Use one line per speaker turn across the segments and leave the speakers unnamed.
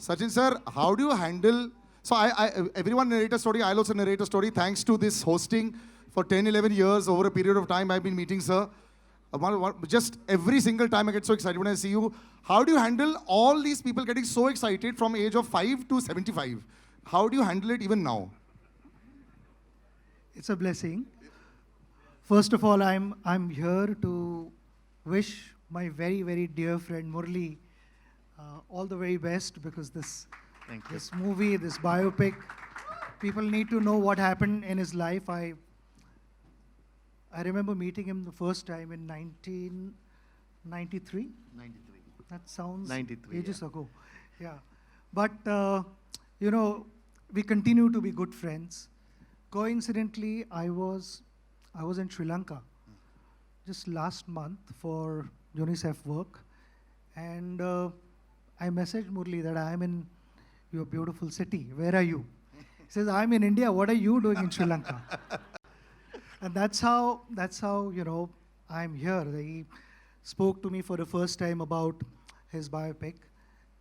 Sachin sir, how do you handle... So everyone narrate a story. I'll also narrate a story. Thanks to this hosting for 10, 11 years, over a period of time, I've been meeting sir. Just every single time I get so excited when I see you. How do you handle all these people getting so excited from age of 5 to 75? How do you handle it even now?
It's a blessing. First of all, I'm here to wish my very, very dear friend Murli all the very best, because this movie, this biopic, people need to know what happened in his life. I remember meeting him the first time in 1993.
93.
That sounds
93,
ages ago. Yeah. But, you know, we continue to be good friends. Coincidentally, I was in Sri Lanka just last month for UNICEF work. And I messaged Murli that I'm in your beautiful city. Where are you? He says, I'm in India. What are you doing in Sri Lanka? And that's how, you know, I'm here. He spoke to me for the first time about his biopic.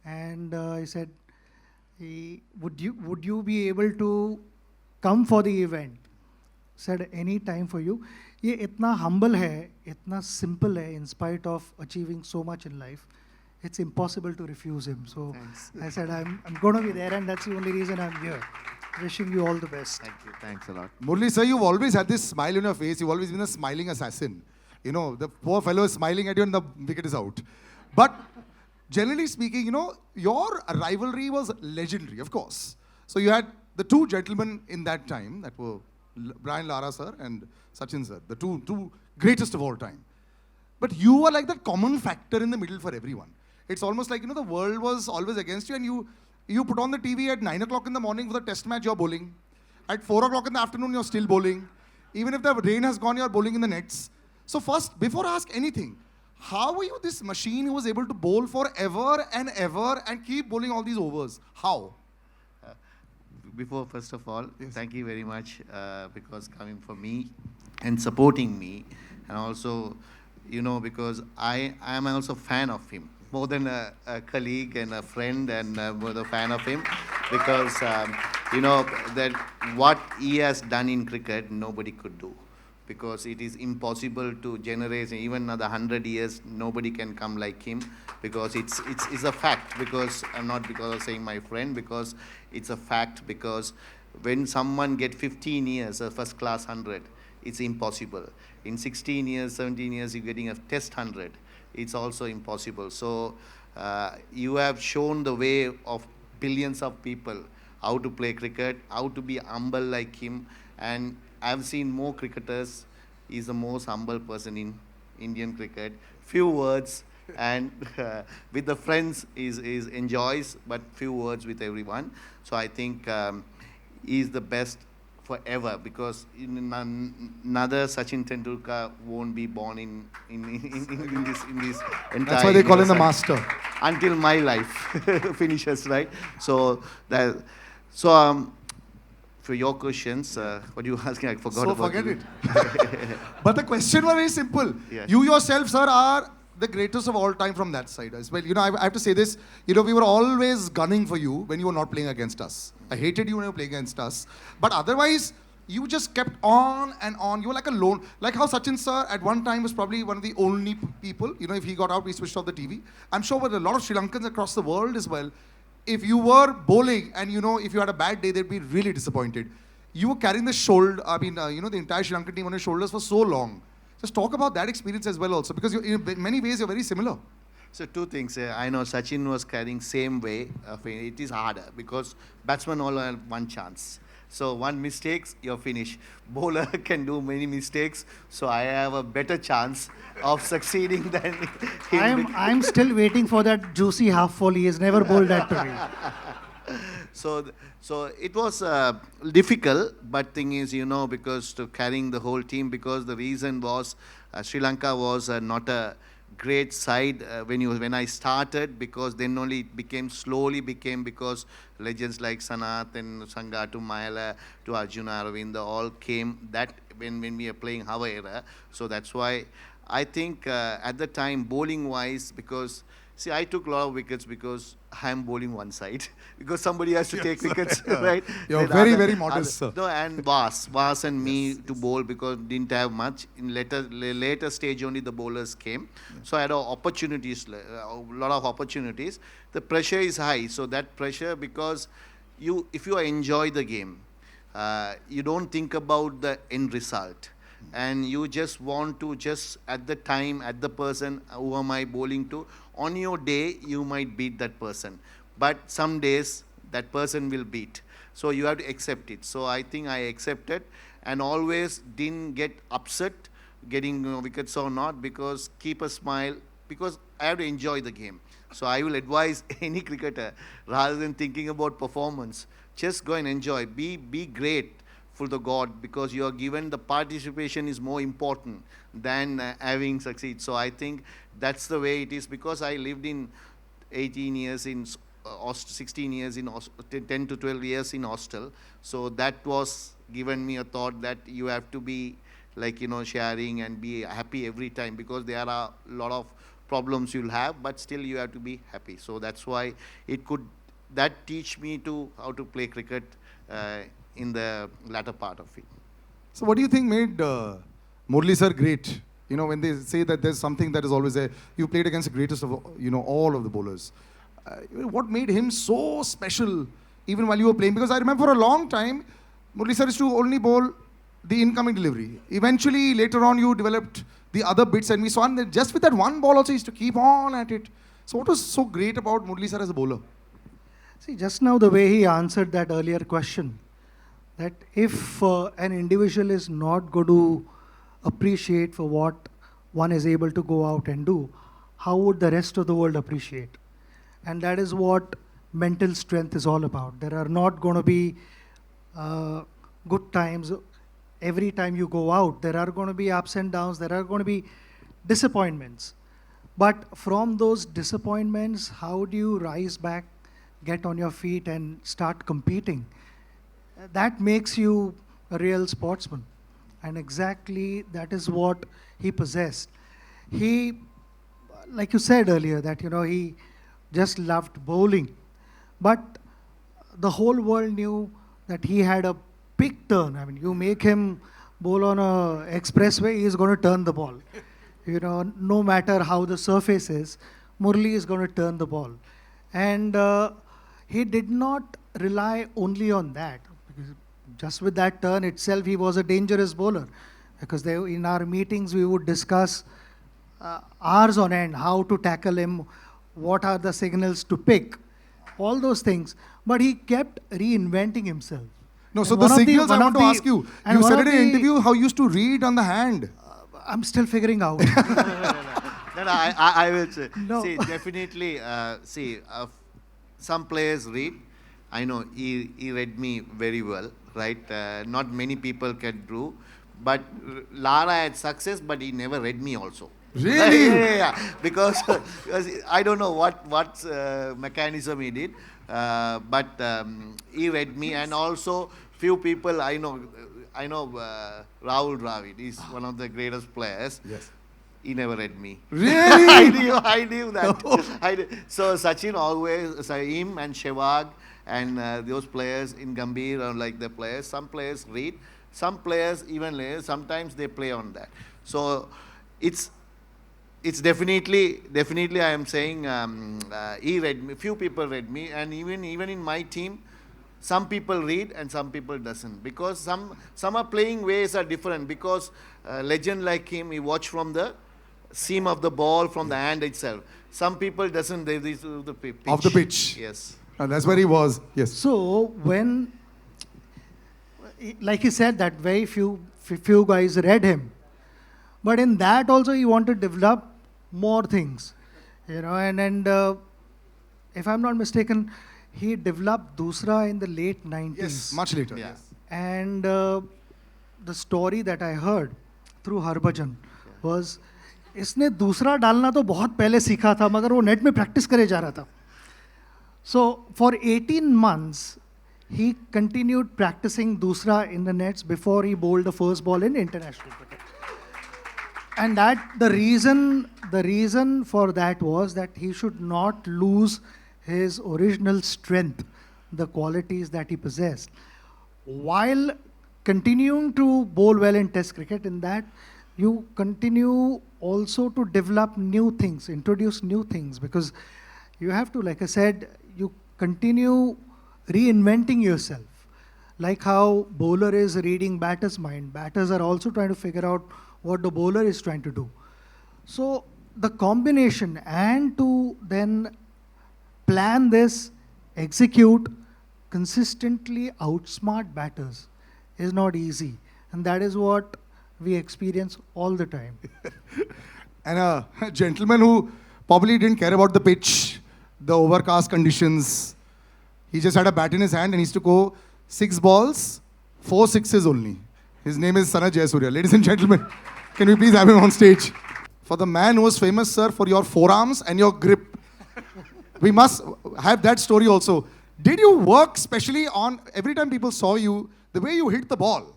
And he said, would you be able to come for the event? Said, any time for you. Ye itna humble hai, itna simple hai, in spite of achieving so much in life. It's impossible to refuse him. So thanks. I said, I'm going to be there, and that's the only reason I'm here. Wishing you all the best.
Thank you. Thanks a lot.
Murli sir, you've always had this smile on your face. You've always been a smiling assassin. You know, the poor fellow is smiling at you and the wicket is out. But generally speaking, you know, your rivalry was legendary, of course. So you had the two gentlemen in that time that were Brian Lara sir and Sachin sir, the two greatest of all time. But you were like that common factor in the middle for everyone. It's almost like, you know, the world was always against you, and you put on the TV at 9 o'clock in the morning for the test match, you're bowling. At 4 o'clock in the afternoon, you're still bowling. Even if the rain has gone, you're bowling in the nets. So first, before I ask anything, how were you this machine who was able to bowl forever and ever and keep bowling all these overs? How?
First of all, thank you very much because coming for me and supporting me, and also, you know, because I am also a fan of him, more than a colleague and a friend, and more a fan of him, because you know that what he has done in cricket nobody could do, because it is impossible to generate even another 100 years. Nobody can come like him, because it's a fact. Because I'm not because of saying my friend, because it's a fact. Because when someone get 15 years a first class 100, it's impossible. In 16 years, 17 years, you're getting a test 100. It's also impossible. So you have shown the way of billions of people how to play cricket, how to be humble like him. And I've seen more cricketers. He's the most humble person in Indian cricket. Few words, and with the friends is enjoys, but few words with everyone. So I think he's the best forever, because another Sachin Tendulkar won't be born in this entire.
That's why they call him the master.
Until my life finishes, right? So for your questions, what you asking, I forgot about.
Forget it. But the question was very simple.
Yes.
You yourself, sir, are the greatest of all time from that side as well. You know, I have to say this. You know, we were always gunning for you when you were not playing against us. I hated you when you were playing against us. But otherwise, you just kept on and on. You were like a lone. Like how Sachin sir at one time was probably one of the only people. You know, if he got out, we switched off the TV. I'm sure with a lot of Sri Lankans across the world as well, if you were bowling and, you know, if you had a bad day, they'd be really disappointed. You were carrying the shoulder, you know, the entire Sri Lankan team on your shoulders for so long. Just talk about that experience as well also, because in many ways you're very similar.
So two things. I know Sachin was carrying same way. It is harder because batsmen all have one chance. So one mistakes, you're finished. Bowler can do many mistakes. So I have a better chance of succeeding than him.
I'm still waiting for that juicy half volley. He has never bowled that to me.
So it was difficult, but thing is, you know, because to carrying the whole team, because the reason was Sri Lanka was not a great side when I started, because then only it slowly became because legends like Sanath and Sangha to Mayala to Arjuna Aravinda all came that when we are playing our era. So that's why I think at the time, bowling wise, because see, I took a lot of wickets because I'm bowling one side because somebody has to take wickets, right?
You're
Then
very, very modest, sir.
No, and Vas and me to bowl because didn't have much. In later stage only the bowlers came, so I had opportunities, a lot of opportunities. The pressure is high, so that pressure because if you enjoy the game, you don't think about the end result. And you just want to at the time, at the person who am I bowling to, on your day, you might beat that person. But some days, that person will beat. So you have to accept it. So I think I accepted and always didn't get upset getting wickets or not because keep a smile because I have to enjoy the game. So I will advise any cricketer rather than thinking about performance, just go and enjoy. Be great for the God because you are given the participation is more important than having succeed. So I think that's the way it is because I lived in 18 years in 16 years in 10 to 12 years in hostel. So that was given me a thought that you have to be like, sharing and be happy every time because there are a lot of problems you'll have, but still you have to be happy. So that's why that teach me to how to play cricket in the latter part of it.
So what do you think made Murali sir great? When they say that there's something that is always there, you played against the greatest of, all of the bowlers. What made him so special even while you were playing? Because I remember for a long time, Murali sir used to only bowl the incoming delivery. Eventually, later on, you developed the other bits and we saw, and just with that one ball also, he used to keep on at it. So what was so great about Murali sir as a bowler?
See, just now the way he answered that earlier question, that if an individual is not going to appreciate for what one is able to go out and do, how would the rest of the world appreciate? And that is what mental strength is all about. There are not going to be good times every time you go out. There are going to be ups and downs. There are going to be disappointments. But from those disappointments, how do you rise back, get on your feet and start competing? That makes you a real sportsman. And exactly that is what he possessed. He, like you said earlier, that he just loved bowling. But the whole world knew that he had a big turn. I mean, you make him bowl on a expressway, he is going to turn the ball. No matter how the surface is, Murali is going to turn the ball. And he did not rely only on that. Because just with that turn itself, he was a dangerous bowler. Because in our meetings, we would discuss hours on end how to tackle him, what are the signals to pick, all those things. But he kept reinventing himself.
No, so the signals I want to ask you. You said in an interview how you used to read on the hand.
I'm still figuring out.
No, I will say.
No.
See, definitely, some players read. I know he read me very well, right? Not many people can do. But Lara had success, but he never read me also.
Really?
Yeah. Because I don't know what mechanism he did, but he read me, and also few people I know Ravi. He's one of the greatest players.
Yes.
He never read me.
Really?
I knew that. So Sachin always, him and Shevag and those players in Gambhir are like the players. Some players read, some players even later, sometimes they play on that. So it's definitely I am saying he read me, few people read me, and even in my team, some people read and some people doesn't, because some are playing ways are different, because legend like him, he watch from the seam of the ball, from the hand itself. Some people doesn't, they do the pitch.
Of the pitch.
Yes.
And that's where he was. Yes.
So when, like he said, that very few guys read him. But in that also he wanted to develop more things, and if I'm not mistaken, he developed Dusra in the late 90s.
Yes, much later.
Yeah.
Yes.
And the story that I heard through Harbhajan was, इसने दूसरा डालना तो बहुत पहले सीखा था, मगर वो नेट में प्रैक्टिस करे जा रहा था. So for 18 months, he continued practicing Dusra in the nets before he bowled the first ball in international cricket. And that the reason for that was that he should not lose his original strength, the qualities that he possessed, while continuing to bowl well in Test cricket. In that, you continue also to develop new things, introduce new things, because you have to, like I said, you continue reinventing yourself. Like how bowler is reading batter's mind, batters are also trying to figure out what the bowler is trying to do. So the combination and to then plan this, execute, consistently outsmart batters is not easy. And that is what we experience all the time.
And a gentleman who probably didn't care about the pitch, the overcast conditions. He just had a bat in his hand and he used to go 6 balls, 4 sixes only. His name is Sana Jayasuriya. Ladies and gentlemen, can we please have him on stage? For the man who was famous, sir, for your forearms and your grip. We must have that story also. Did you work specially on, every time people saw you, the way you hit the ball,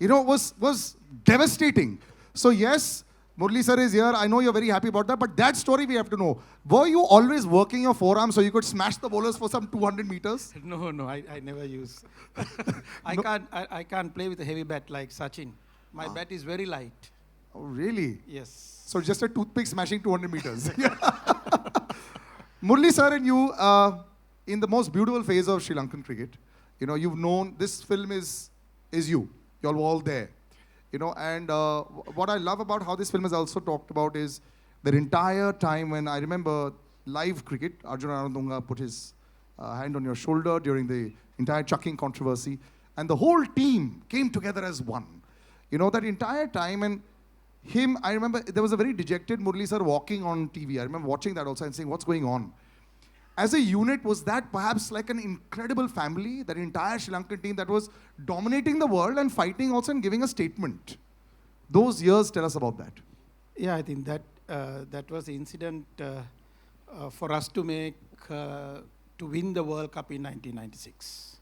was devastating. So yes, Murli sir is here. I know you're very happy about that, but that story we have to know. Were you always working your forearms so you could smash the bowlers for some 200 meters?
No, I never use. I can't play with a heavy bat like Sachin. My bat is very light.
Oh, really?
Yes.
So just a toothpick smashing 200 meters. Murli sir and you, in the most beautiful phase of Sri Lankan cricket, you've known this film is you. You're all there. And what I love about how this film is also talked about is the entire time when I remember live cricket, Arjun Anandunga put his hand on your shoulder during the entire chucking controversy, and the whole team came together as one. That entire time, and him, I remember there was a very dejected Murli sir walking on TV. I remember watching that also and saying, what's going on? As a unit, was that perhaps like an incredible family, that entire Sri Lankan team that was dominating the world and fighting also and giving a statement? Those years, tell us about that.
Yeah, I think that that was the incident for us to make, to win the World Cup in 1996.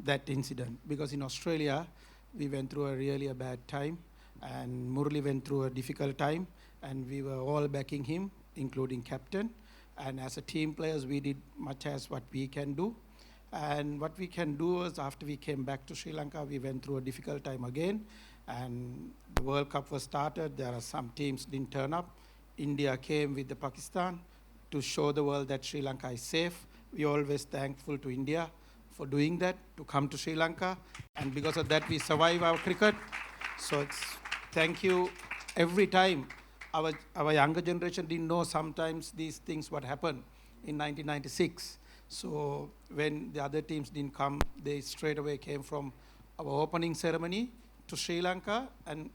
That incident, because in Australia, we went through a bad time, and Murli went through a difficult time, and we were all backing him, including captain. And as a team players, we did much as what we can do. And what we can do is, after we came back to Sri Lanka, we went through a difficult time again. And the World Cup was started. There are some teams didn't turn up. India came with the Pakistan to show the world that Sri Lanka is safe. We always thankful to India for doing that, to come to Sri Lanka. And because of that, we survive our cricket. So it's thank you every time. Our younger generation didn't know sometimes these things what happened in 1996. So when the other teams didn't come, they straight away came from our opening ceremony to Sri Lanka and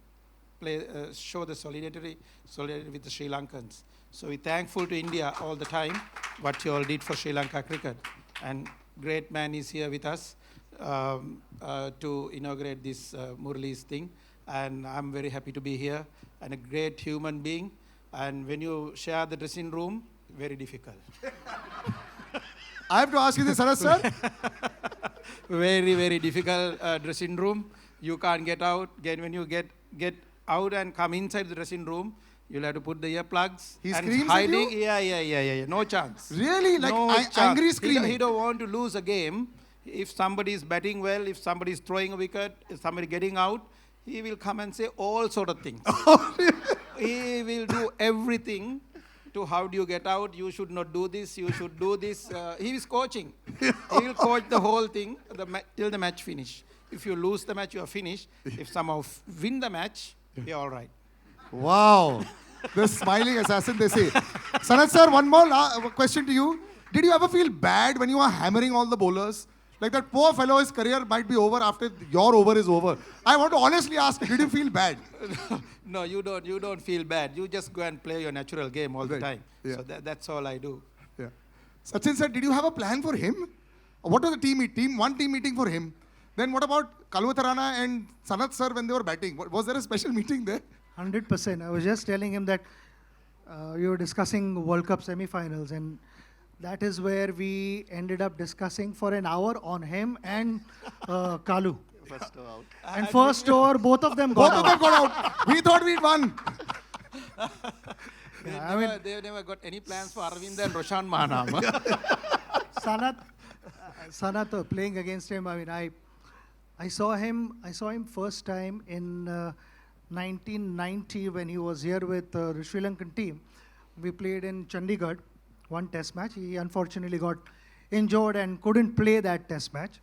show the solidarity with the Sri Lankans. So we're thankful to India all the time, what you all did for Sri Lanka cricket. And great man is here with us to inaugurate this Murali's thing. And I'm very happy to be here, and a great human being. And when you share the dressing room, very difficult.
I have to ask you this, Saras sir.
Very, very difficult dressing room. You can't get out. Again, when you get out and come inside the dressing room, you'll have to put the earplugs.
He
and
screams
hiding.
at you?
Yeah. No chance.
Really? Like
No chance.
angry screaming?
He don't want to lose a game. If somebody is batting well, if somebody is throwing a wicket, if somebody getting out, he will come and say all sort of things. He will do everything to how do you get out, you should not do this, you should do this. He is coaching. He will coach the whole thing till the match finish. If you lose the match, you are finished. If somehow win the match, you're all right.
Wow. The smiling assassin, they say. Sanat sir, one more question to you. Did you ever feel bad when you were hammering all the bowlers? Like that poor fellow's career might be over after your over is over. I want to honestly ask, did you feel bad?
No, you don't feel bad. You just go and play your natural game all the time.
Yeah.
So that's all I do.
Yeah. Sachin sir, did you have a plan for him? What was the team meeting for him? Then what about Kalwatharana and Sanat sir when they were batting? Was there a special meeting there?
100%. I was just telling him that you were discussing World Cup semi-finals, and that is where we ended up discussing for an hour on him and Kalu.
First out.
And first over, both of them got out.
Both of them got out. We thought we'd won.
They never got any plans for Aravinda and Roshan Mahanama.
Sanath playing against him. I mean, I saw him first time in 1990 when he was here with the Sri Lankan team. We played in Chandigarh, one test match. He unfortunately got injured and couldn't play that test match.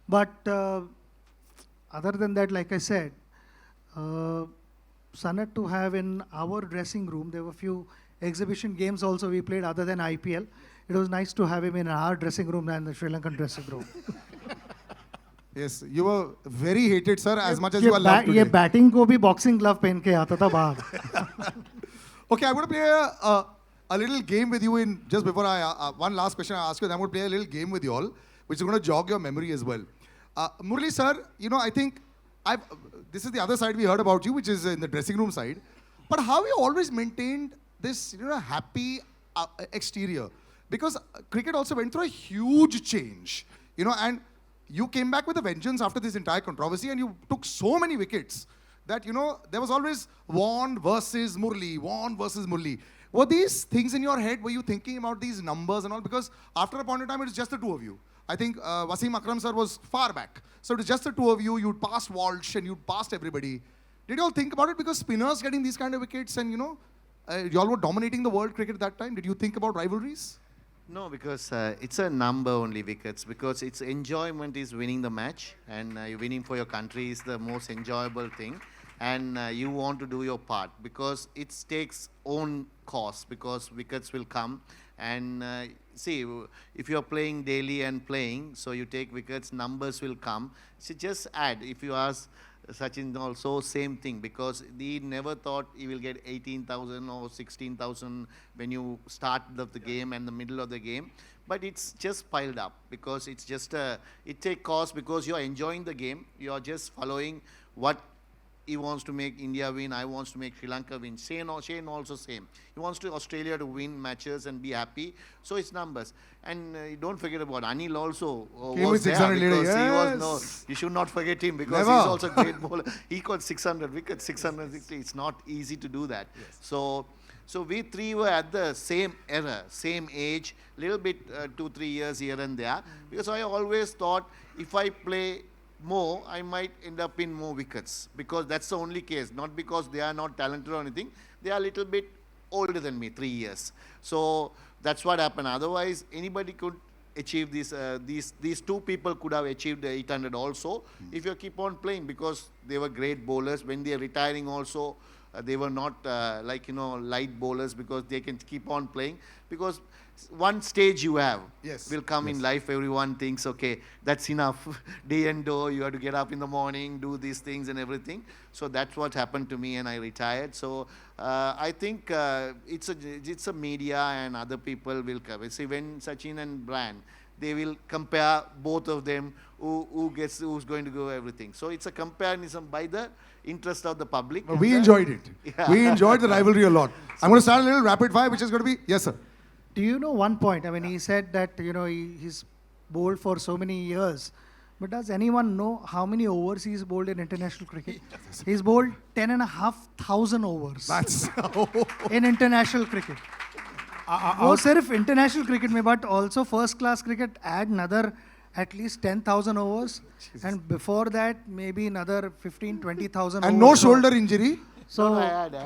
But other than that, like I said, Sanath to have in our dressing room, there were few exhibition games also we played other than IPL. It was nice to have him in our dressing room than the Sri Lankan dressing room.
Yes, you were very hated, sir, as much as you are loved
ये
today.
Batting को भी boxing glove पहन के आता था बाहर.
Okay, I'm going to play a little game with you in just before one last question I ask you. I'm going to play a little game with you all, which is going to jog your memory as well. Murali sir, I think this is the other side we heard about you, which is in the dressing room side. But how you always maintained this, happy exterior? Because cricket also went through a huge change, and you came back with a vengeance after this entire controversy, and you took so many wickets that, there was always Wand versus Murali. Were these things in your head? Were you thinking about these numbers and all? Because after a point in time, it was just the two of you. I think Wasim Akram sir was far back. So it was just the two of you. You'd passed Walsh and you'd passed everybody. Did you all think about it? Because spinners getting these kind of wickets and, you all were dominating the world cricket at that time. Did you think about rivalries?
No, because it's a number only wickets. Because its enjoyment is winning the match, and winning for your country is the most enjoyable thing. And you want to do your part because it takes own cost, because wickets will come. And see, if you're playing daily and playing, so you take wickets, numbers will come. So just add, if you ask Sachin also, same thing, because he never thought he will get 18,000 or 16,000 when you start of the game and the middle of the game. But it's just piled up because it's just it take cost because you're enjoying the game. You're just following what he wants to make India win. I wants to make Sri Lanka win. Shane also same. He wants to Australia to win matches and be happy. So it's numbers. And don't forget about Anil also was there because he was you should not forget him because he's also a great bowler. He got 600 wickets, 660. It's not easy to do that. Yes. So we three were at the same era, same age, little bit 2-3 years here and there. Because I always thought if I play more, I might end up in more wickets because that's the only case. Not because they are not talented or anything. They are a little bit older than me, 3 years. So that's what happened. Otherwise, anybody could achieve this. These two people could have achieved the 800 also if you keep on playing because they were great bowlers. When they are retiring also, they were not light bowlers because they can keep on playing because one stage you have will come in life. Everyone thinks, okay, that's enough. Day and door, you have to get up in the morning, do these things and everything. So that's what happened to me and I retired. So I think it's a media and other people will cover. See, when Sachin and Brian, they will compare both of them, who's going to go everything. So it's a comparison by the interest of the public.
But we enjoyed it. Yeah. We enjoyed the rivalry a lot. I'm going to start a little rapid fire, which is going to be, yes, sir.
Do you know one point? I mean, he said that, he's bowled for so many years. But does anyone know how many overs he's bowled in international cricket? He's bowled 10,500 overs.
That's
in international cricket. वो सिर्फ international cricket में, but also first class cricket add another at least 10,000 overs. Jesus. And before that, maybe another 15,000-20,000
and no shoulder injury.
So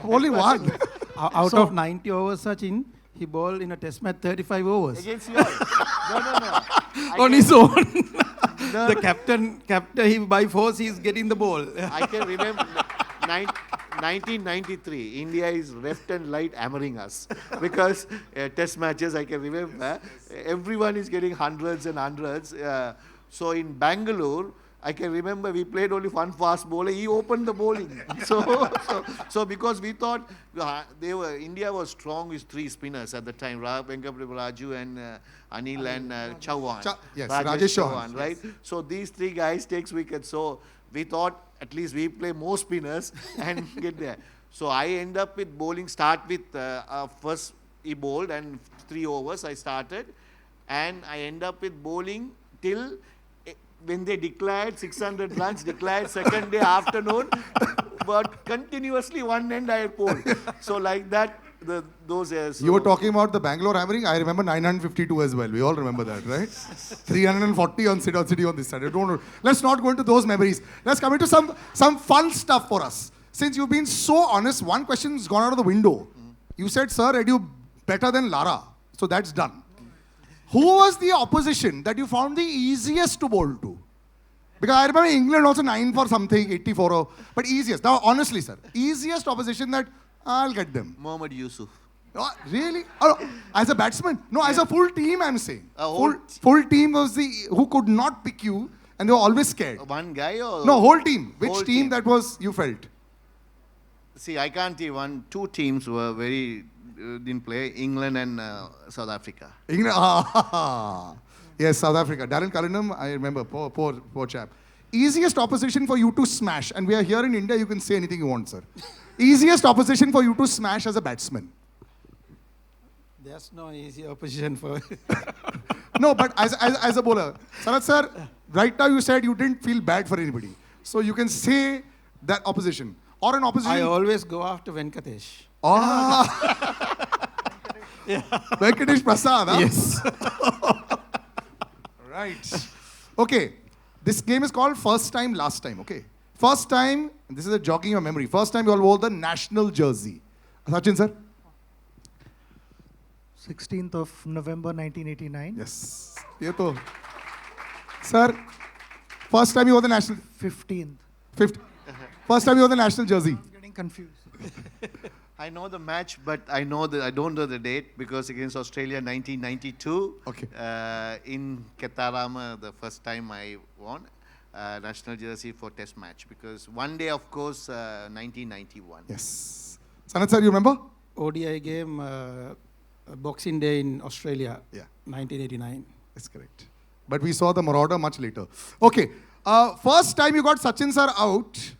only one.
Out of 90 overs, Sachin, he bowled in a test match 35 overs.
Against you all. No.
On his own. The captain, he by force, he's getting the ball.
I can remember 1993, India is left and right hammering us because test matches, I can remember, everyone is getting hundreds and hundreds. So in Bangalore, I can remember we played only one fast bowler. He opened the bowling. So because we thought India was strong with 3 spinners at the time, Raju and Anil and Chauhan.
Yes, Rajesh Chauhan,
right? Yes. So these 3 guys takes wickets. So we thought at least we play more spinners and get there. So I end up with bowling, start with first he bowled and 3 overs I started. And I end up with bowling till when they declared 600 runs, declared second day afternoon, but continuously one end I pulled. So like that, those years.
You were talking about the Bangalore hammering. I remember 952 as well. We all remember that, right? 340 on City on this side. Let's not go into those memories. Let's come into some fun stuff for us. Since you've been so honest, one question's gone out of the window. You said, sir, are you better than Lara? So that's done. Who was the opposition that you found the easiest to bowl to? Because I remember England also 9 for something, 84, but easiest. Now, honestly, sir, easiest opposition that I'll get them.
Mohammad Yusuf.
Oh, really? Oh, as a batsman? No, as a full team, I'm saying.
Whole
Full team was who could not pick you and they were always scared.
One guy or?
No, whole team. Which
Whole
team
team.
that was you felt?
See, I can't say two teams were very, didn't play, England and South Africa.
England. Yes, South Africa. Darren Cullingham, I remember. Poor chap. Easiest opposition for you to smash. And we are here in India, you can say anything you want, sir. Easiest opposition for you to smash as a batsman.
There's no easy opposition for.
No, but as a bowler. Sarath sir, right now you said you didn't feel bad for anybody. So you can say that opposition. Or an opposition.
I always go after Venkatesh.
Venkatesh Prasad, huh?
Yes.
Right. Okay. This game is called First Time, Last Time, okay? First time, and this is a jogging your memory, first time you all wore the national jersey. Sachin, sir?
16th of November 1989.
Yes. Ye to. Sir, first time you wore the national...
15th.
First time you wore the national jersey.
I'm getting confused.
I know the match, but I don't know the date because against Australia 1992.
Okay.
In Ketarama, the first time I won national jersey for test match because one day, of course, 1991.
Yes. Sanath sir, you remember?
ODI game, Boxing Day in Australia,
Yeah.
1989.
That's correct. But we saw the Marauder much later. Okay. First time you got Sachin sir out,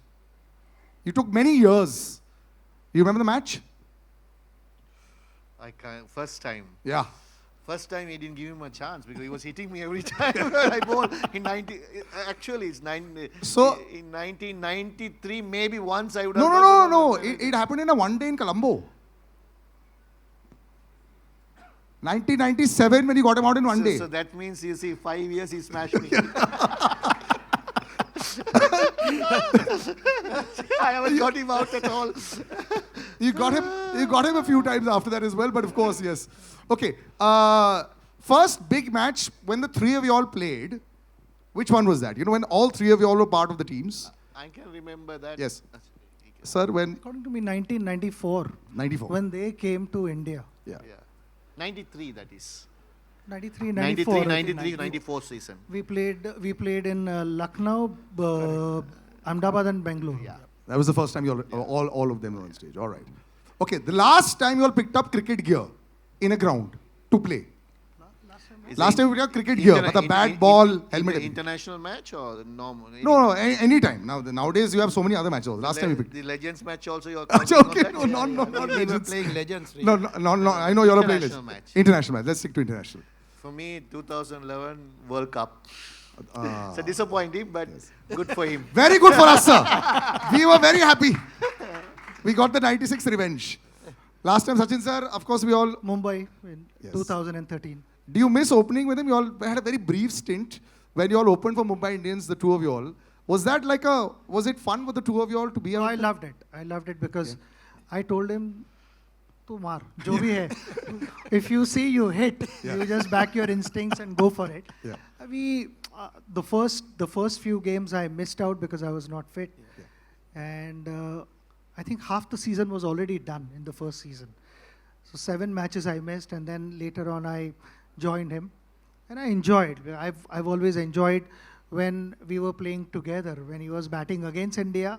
you took many years. You remember the match?
First time.
Yeah.
First time he didn't give him a chance because he was hitting me every time I bowled. Actually, it's
So-
in 1993, maybe once I would
No,
have...
no, no, no. It happened in a one day in Colombo. 1997 when you got him out in one day.
So that means, you see, 5 years he smashed me. I haven't got him out at all.
You got him a few times after that as well, but of course, yes. Okay. First big match when the three of you all played, which one was that? You know, when all three of you all were part of the teams?
I can remember that.
Yes. Sir, when?
According to me, 1994.
94.
When they came to India.
Yeah.
Yeah. 93, that is.
93, 94.
93, 94 season.
We played in Lucknow, Ahmedabad and Bangalore.
Yeah.
That was the first time you all of them were on stage. All right. Okay. The last time you all picked up cricket gear in a ground to play. Last time we picked up cricket gear, but the bat, ball, helmet. everything.
International match or normal?
No, any time. Nowadays you have so many other matches. Last time we picked.
The Legends match also you're
Okay, no, not
We were
legends.
playing Legends.
No, I know you're all playing
International
legends.
match.
International match. Let's stick to international.
For me, 2011 World Cup. It's disappointing, but good for him.
Very good for us, sir. We were very happy. We got the 96 revenge. Last time, Sachin sir, of course, we all...
Mumbai in
Yes.
2013.
Do you miss opening with him? You all had a very brief stint when you all opened for Mumbai Indians, the two of you all. Was that like was it fun for the two of you all to be
No,
out
I
there?
loved it. I loved it because I told him, "Tu maar, jo bhi hai. If you see you hit, you just back your instincts and go for it."
Yeah.
The first few games I missed out because I was not fit, and I think half the season was already done in the first season. So 7 matches I missed, and then later on I joined him, and I enjoyed. I've always enjoyed when we were playing together. When he was batting against India,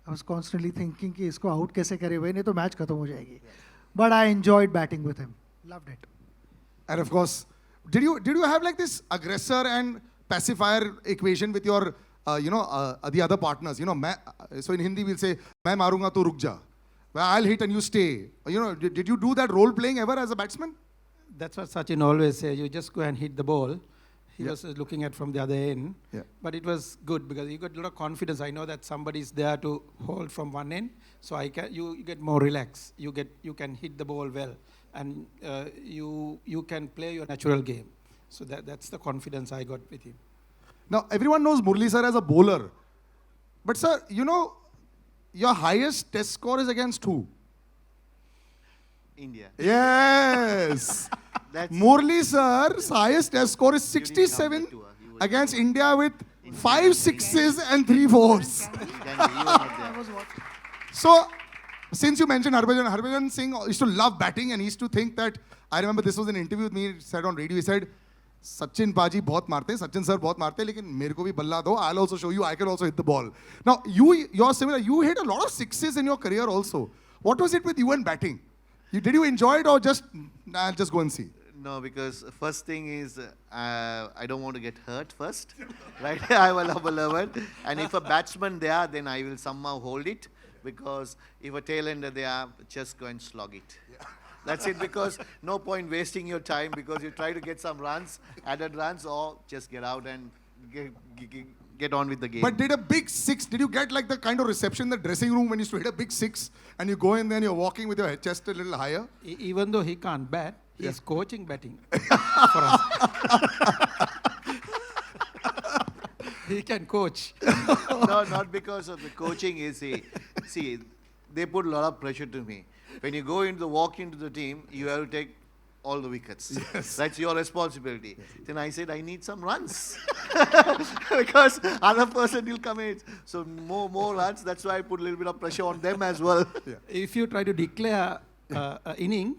I was constantly thinking कि इसको out कैसे करे भाई नहीं तो match खत्म हो जाएगी. But I enjoyed batting with him. Loved it.
And of course, did you have like this aggressor and pacifier equation with your the other partners? You know, so in Hindi we'll say मैं मारूंगा तो रुक जा. Well, I'll hit and you stay. You know, did you do that role playing ever as a batsman?
That's what Sachin always says. You just go and hit the ball, He
Yeah.
was looking at from the other end.
Yeah.
But it was good because you got a lot of confidence. I know that somebody's there to hold from one end, so you get more relaxed. You can hit the ball well, and you can play your natural game. So that's the confidence I got with him.
Now, everyone knows Murli sir as a bowler. But sir, you know, your highest test score is against who?
India.
Yes.
That's
Murli sir's highest test score is 67 against India with 5 sixes and 3 fours. So, since you mentioned Harbhajan Singh used to love batting and he used to think that, I remember this was an interview with me, he said on radio, he said, Sachin Paji bahut marte, Sachin sir bahut marte, lekin mere ko bhi balla do, I'll also show you, I can also hit the ball. Now, you're similar, you hit a lot of sixes in your career also. What was it with you and batting? Did you enjoy it or just, nah, just go and see?
No, because first thing is I don't want to get hurt first, right? I will have a level, and if a batsman there, then I will somehow hold it, because if a tailender there, just go and slog it. Yeah. That's it, because no point wasting your time, because you try to get some runs, added runs, or just get out and get on with the game.
But did a big six, did you get like the kind of reception in the dressing room when you used to hit a big six and you go in there and you're walking with your chest a little higher?
Even though he can't bat, he's coaching batting for us. He can coach.
No, not because of the coaching. See, they put a lot of pressure to me. When you walk into the team, you have to take all the wickets. Yes. That's your responsibility. Yes. Then I said, I need some runs. Because other person will come in. So more runs. That's why I put a little bit of pressure on them as well.
Yeah.
If you try to declare an inning,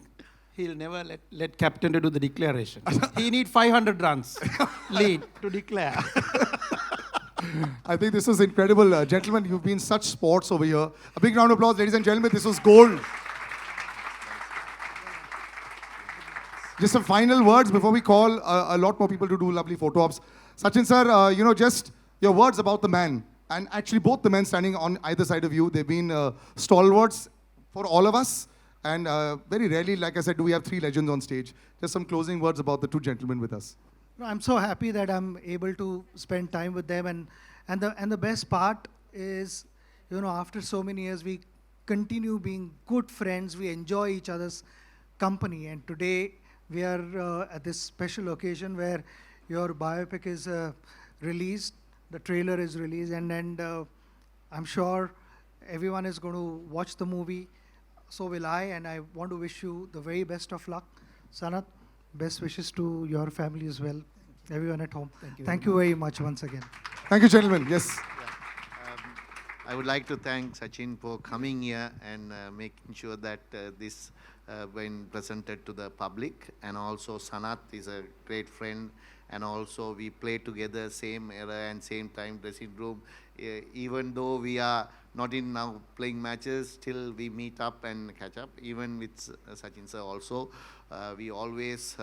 he'll never let captain to do the declaration. He need 500 runs lead to declare.
I think this was incredible. Gentlemen, you've been such sports over here. A big round of applause, ladies and gentlemen. This was gold. Just some final words before we call a lot more people to do lovely photo ops. Sachin sir, just your words about the man. And actually both the men standing on either side of you, they've been stalwarts for all of us. And very rarely, like I said, do we have 3 legends on stage. Just some closing words about the 2 gentlemen with us.
I'm so happy that I'm able to spend time with them, and the best part is, after so many years, we continue being good friends. We enjoy each other's company, and today we are at this special occasion where your biopic is released, the trailer is released, and I'm sure everyone is going to watch the movie. So will I, and I want to wish you the very best of luck. Sanat, best wishes to your family as well, everyone at home. Thank you very much once again.
Thank you, gentlemen. Yes.
I would like to thank Sachin for coming here and making sure that this when presented to the public. And also Sanat is a great friend, and also we play together same era and same time dressing room. Even though we are not in now playing matches, still we meet up and catch up. Even with Sachin sir also, we always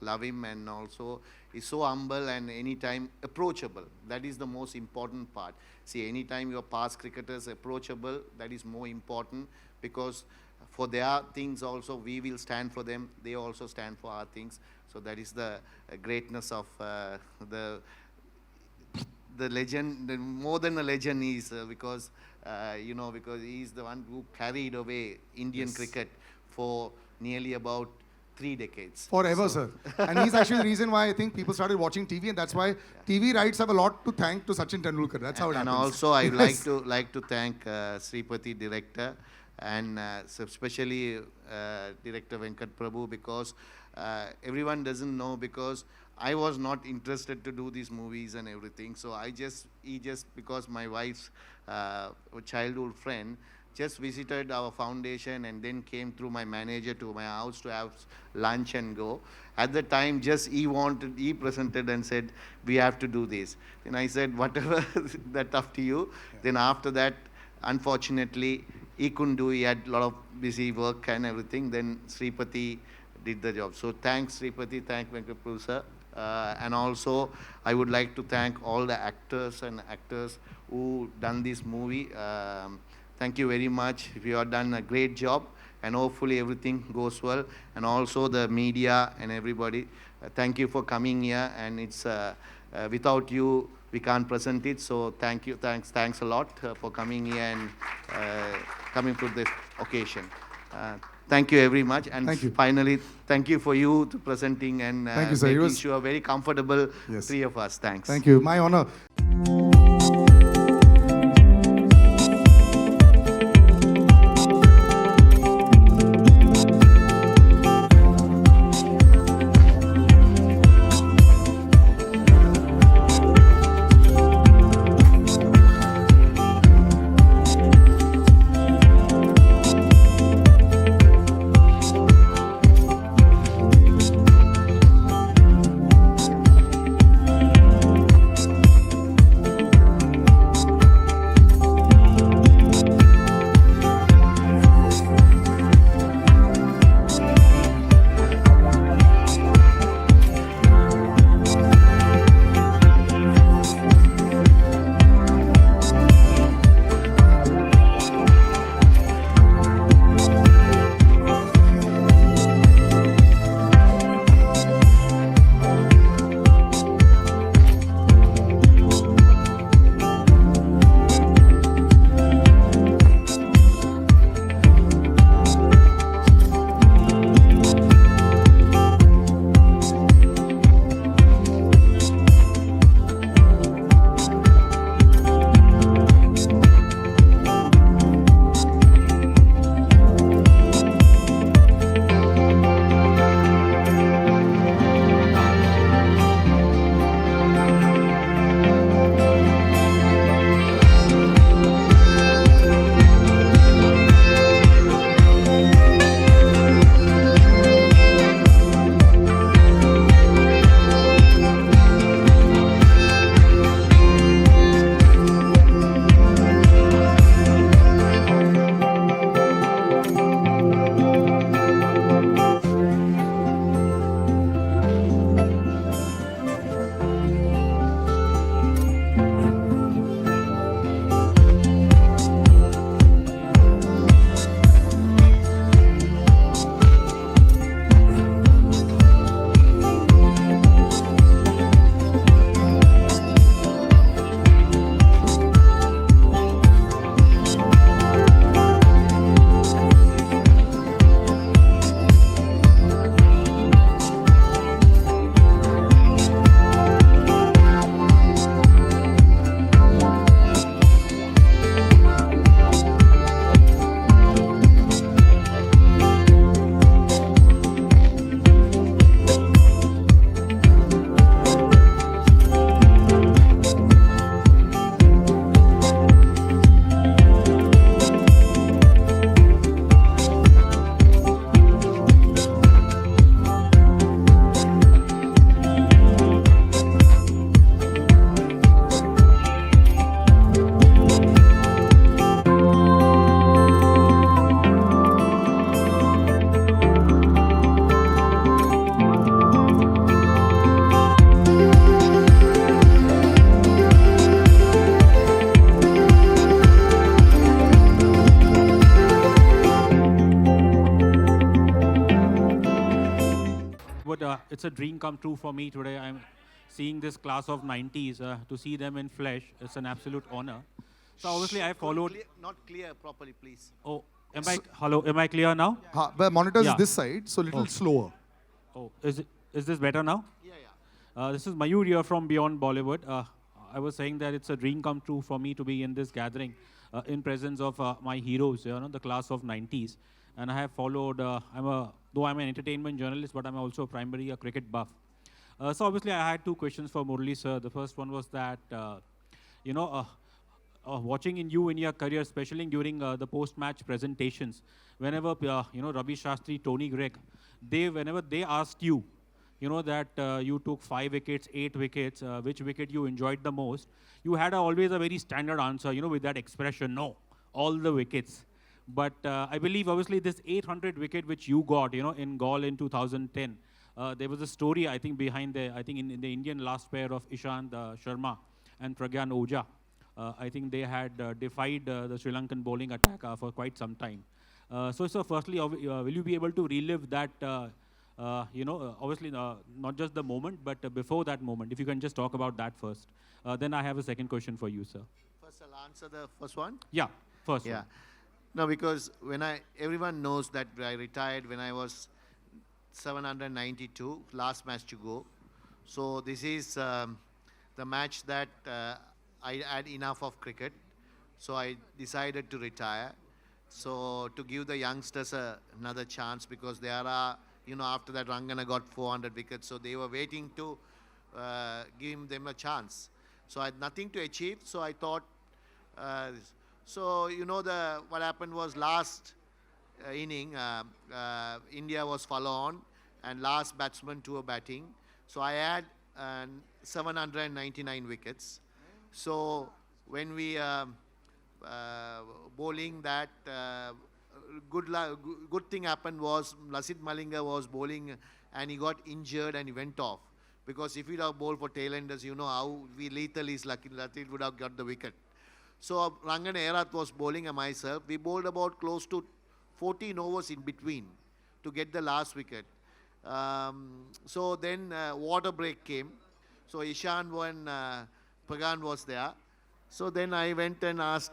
love him, and also he's so humble and anytime approachable. That is the most important part. See, anytime your past cricketers approachable, that is more important, because for their things also we will stand for them. They also stand for our things. So that is the greatness of the legend. More than a legend is because because he is the one who carried away Indian cricket for nearly about 3 decades.
Forever, sir. And he's actually the reason why I think people started watching TV, and that's why TV rights have a lot to thank to Sachin Tendulkar. That's how it happens.
And also I would like to thank Sreepati director, and especially director Venkat Prabhu, because everyone doesn't know, because I was not interested to do these movies and everything. So he just because my wife's childhood friend just visited our foundation and then came through my manager to my house to have lunch and go. At the time, just he presented and said, we have to do this. Then I said, whatever, that's up to you. Yeah. Then after that, unfortunately, he couldn't do, he had a lot of busy work and everything. Then Sreepati did the job. So thanks Sreepati, thank Venkat sir. And also, I would like to thank all the actors and actors who done this movie. Thank you very much. You have done a great job. and hopefully everything goes well. And also the media and everybody, thank you for coming here. And it's without you, we can't present it. So thanks a lot for coming here and coming to this occasion. Thank you very much. And
Thank you.
finally, thank you for you to presenting and
Thank you, sir. It
making
was-
sure very comfortable,
Yes.
three of us. Thanks.
Thank you. My honor.
it's a dream come true for me today. I'm seeing this class of 90s, to see them in flesh. It's an absolute honor. So obviously I followed.
Not clear properly, please.
Oh, hello? Am I clear now?
The monitor is
Yeah.
this side, so little slower.
Oh, is this better now?
Yeah.
This is Mayur here from Beyond Bollywood. I was saying that it's a dream come true for me to be in this gathering in presence of my heroes, the class of 90s. And I have followed, though I'm an entertainment journalist, but I'm also primarily a cricket buff. So obviously I had two questions for Murali sir. The first one was that, watching in you in your career, especially during the post-match presentations, whenever, Ravi Shastri, Tony Gregg, whenever they asked you, that you took 5 wickets, 8 wickets, which wicket you enjoyed the most, you had always a very standard answer, with that expression, no, all the wickets. But I believe, obviously, this 800 wicket which you got, in Gaul in 2010, there was a story, I think, behind in the Indian last pair of Ishant Sharma and Pragyan Oja. I think they had defied the Sri Lankan bowling attack for quite some time. So firstly, will you be able to relive that, obviously not just the moment, but before that moment? If you can just talk about that first. Then I have a second question for you, sir.
First, I'll answer the first one.
Yeah, first
Yeah.
one.
No, because everyone knows that I retired when I was 792, last match to go. So this is the match that I had enough of cricket. So I decided to retire. So to give the youngsters another chance, because there are, after that Rangana got 400 wickets. So they were waiting to give them a chance. So I had nothing to achieve. So I thought, what happened was last inning, India was follow on and last batsman to a batting. So I had 799 wickets. So when we bowling that, good thing happened was Lasith Malinga was bowling and he got injured and he went off. Because if he'd have bowled for tailenders, you know how lethal is lucky. Lasith would have got the wicket. So Rangana Erath was bowling and myself. We bowled about close to 14 overs in between to get the last wicket. So then water break came. So Ishan and Pagan was there. So then I went and asked.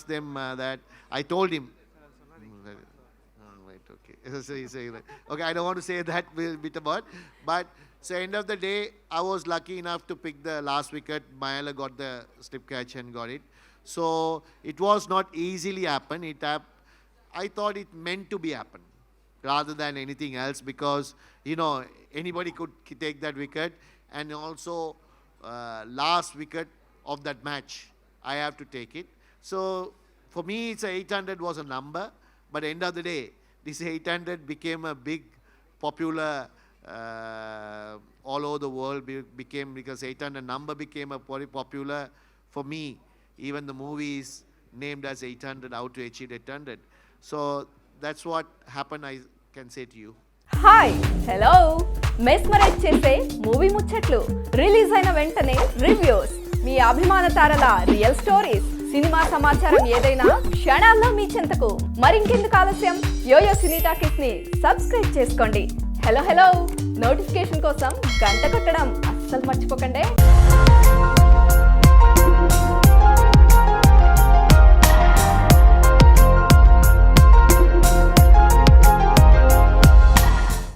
Them that I told him. Right, okay. Okay, I don't want to say that bit about. But so end of the day, I was lucky enough to pick the last wicket. Mayala got the slip catch and got it. So it was not easily happen. I thought it meant to be happen rather than anything else, because anybody could take that wicket, and also last wicket of that match I have to take it. So for me, it's 800 was a number, but end of the day, this 800 became a big popular all over the world, because 800 number became a very popular for me. Even the movie is named as 800, how to achieve 800. So that's what happened, I can say to you.
Hi hello mesmerise చేసే movie ముచ్చట్లు, release అయిన వెంటనే reviews, మీ అభిమాన తారల real stories, cinema సమాచారం ఏదైనా క్షణాల్లో మీ చెంతకు. మరింకెందుకు ఆలస్యం, యోయో సినీ టాకీస్ ని సబ్స్క్రైబ్ చేసుకోండి. హలో నోటిఫికేషన్ కోసం గంట కొట్టడం అస్సలు మర్చిపోకండి.